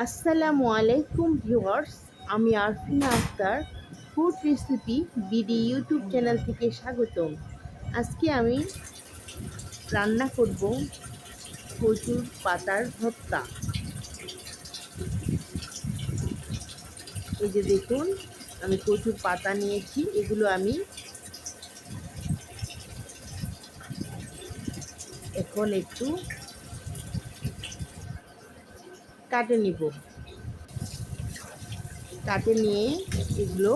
আসসালামু আলাইকুম ভিউয়ার্স, আমি Arfina Akter food recipe BD YouTube channel থেকে স্বাগতম। আজকে আমি রান্না করব কচুর পাতার ভর্তা। এই যে দেখুন, আমি কচুর পাতা নিয়েছি। এগুলো আমি এখন একটু কাটে নিব। কাটে নিয়ে এগুলো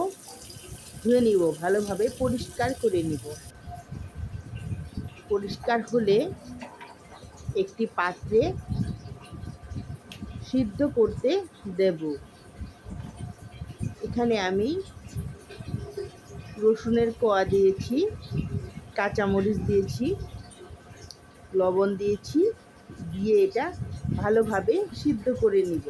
ধুয়ে নিব, ভালোভাবে পরিষ্কার করে নিব। পরিষ্কার হলে একটি পাত্রে সিদ্ধ করতে দেব। এখানে আমি রসুনের কোয়া দিয়েছি, কাঁচামরিচ দিয়েছি, লবণ দিয়েছি, দিয়ে এটা ভালোভাবে সিদ্ধ করে নিব।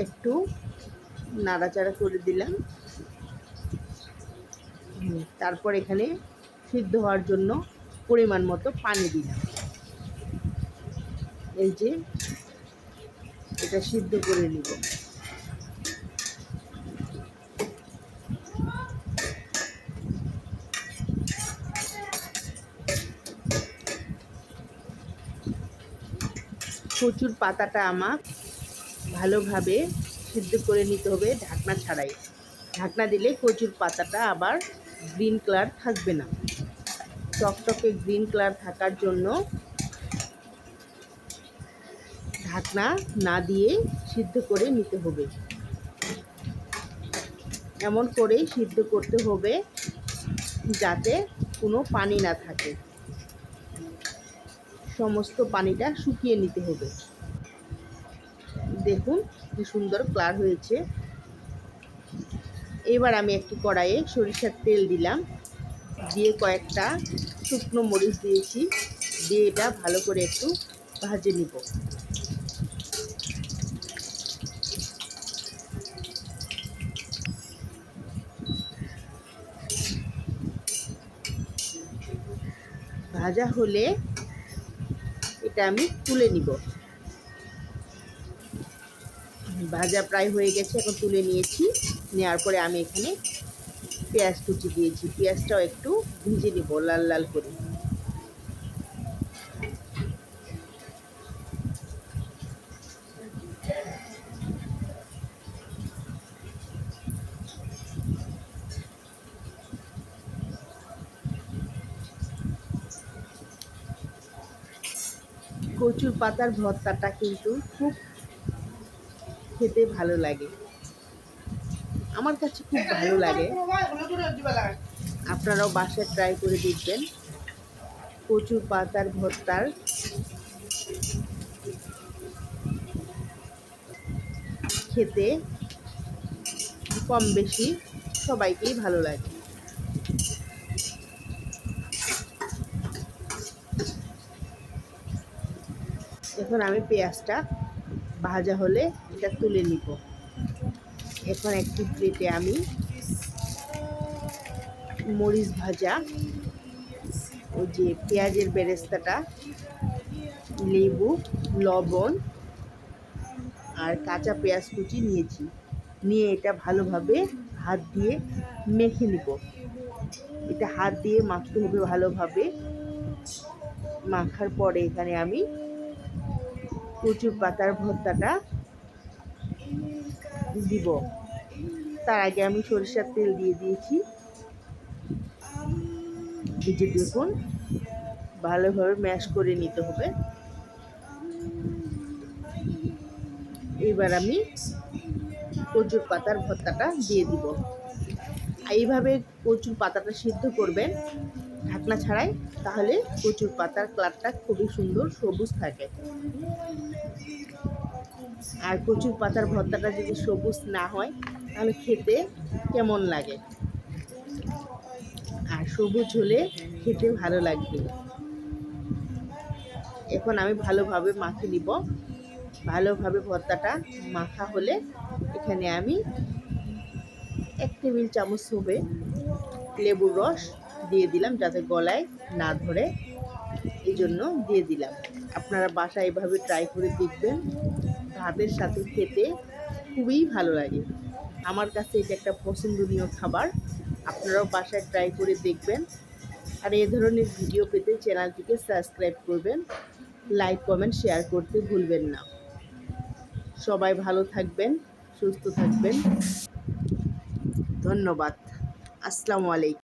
একটু নাড়াচাড়া করে দিলাম। তারপর এখানে সিদ্ধ হওয়ার জন্য পরিমাণ মতো পানি দিলাম। এই যে এটা সিদ্ধ করে নিব। কচুর পাতাটা আমার ভালোভাবে সিদ্ধ করে নিতে হবে, ঢাকনা ছাড়াই। ঢাকনা দিলে কচুর পাতাটা আবার গ্রিন কালার থাকবে না। টকটকে গ্রিন কালার থাকার জন্য ঢাকনা না দিয়ে সিদ্ধ করে নিতে হবে। এমন করে সিদ্ধ করতে হবে যাতে কোনো পানি না থাকে। সমস্ত পানিটা শুকিয়ে নিতে হবে। দেখুন কি সুন্দর কালার হয়েছে। এবার আমি একটি কড়াইয়ে সরিষার তেল দিলাম, দিয়ে কয়েকটা শুকনো মরিচ দিয়েছি, দিয়ে এটা ভালো করে একটু ভাজে নিব। ভাজা হলে এটা আমি তুলে নিব। ভাজা প্রায় হয়ে গেছে, এখন তুলে নিয়েছি। নেওয়ার পরে আমি এখানে পেঁয়াজ কুচি দিয়েছি। পেঁয়াজটাও একটু ভেজে নিব লাল লাল করে। কচুর পাতার ভর্তাটা কিন্তু খুব খেতে ভালো লাগে, আমার কাছে খুব ভালো লাগে। আপনারাও বাসায় ট্রাই করে দেখবেন। কচুর পাতার ভর্তার খেতে কম বেশি সবাইকেই ভালো লাগে। এখন আমি পেঁয়াজটা ভাজা হলে এটা তুলে নিব। এখন একটি প্লেটে আমি মরিচ ভাজা, ওই যে পেঁয়াজের বেরেস্তাটা, লেবু, লবণ আর কাঁচা পেঁয়াজ কুচি নিয়েছি। নিয়ে এটা ভালোভাবে হাত দিয়ে মেখে নিব। এটা হাত দিয়ে মাখতে হবে ভালোভাবে। মাখার পরে এখানে আমি কচুর পাতার ভর্তাটা দিব। তার আগে আমি সরিষার তেল দিয়ে দিয়েছি। এই যে দেখুন, ভালোভাবে ম্যাশ করে নিতে হবে। এইবার আমি কচুর পাতার ভর্তাটা দিয়ে দিব। এইভাবে কচুর পাতাটা সিদ্ধ করবেন ঢাকনা ছাড়াই, তাহলে কচুর পাতার কালারটা খুবই সুন্দর সবুজ থাকে। আর কচুর পাতার ভর্তাটা যদি সবুজ না হয় তাহলে খেতে কেমন লাগে, আর সবুজ হলে খেতে ভালো লাগবে। এখন আমি ভালোভাবে মাখিয়ে নিব। ভালোভাবে ভর্তাটা মাখা হলে এখানে আমি 1 টেবিল চামচ হবে লেবুর রস দিয়ে দিলাম যাতে গলায় না ধরে, এই জন্য দিয়ে দিলাম। আপনারা বাসায় এভাবে ট্রাই করে দেখবেন, ভাতের সাথে খেতে খুবই ভালো লাগে। আমার কাছে এটা একটা পছন্দনীয় খাবার। আপনারাও বাসায় ট্রাই করে দেখবেন। আর এই ধরনের ভিডিও পেতে চ্যানেলটিকে সাবস্ক্রাইব করবেন, লাইক কমেন্ট শেয়ার করতে ভুলবেন না। সবাই ভালো থাকবেন, সুস্থ থাকবেন। ধন্যবাদ। আসসালামু আলাইকুম।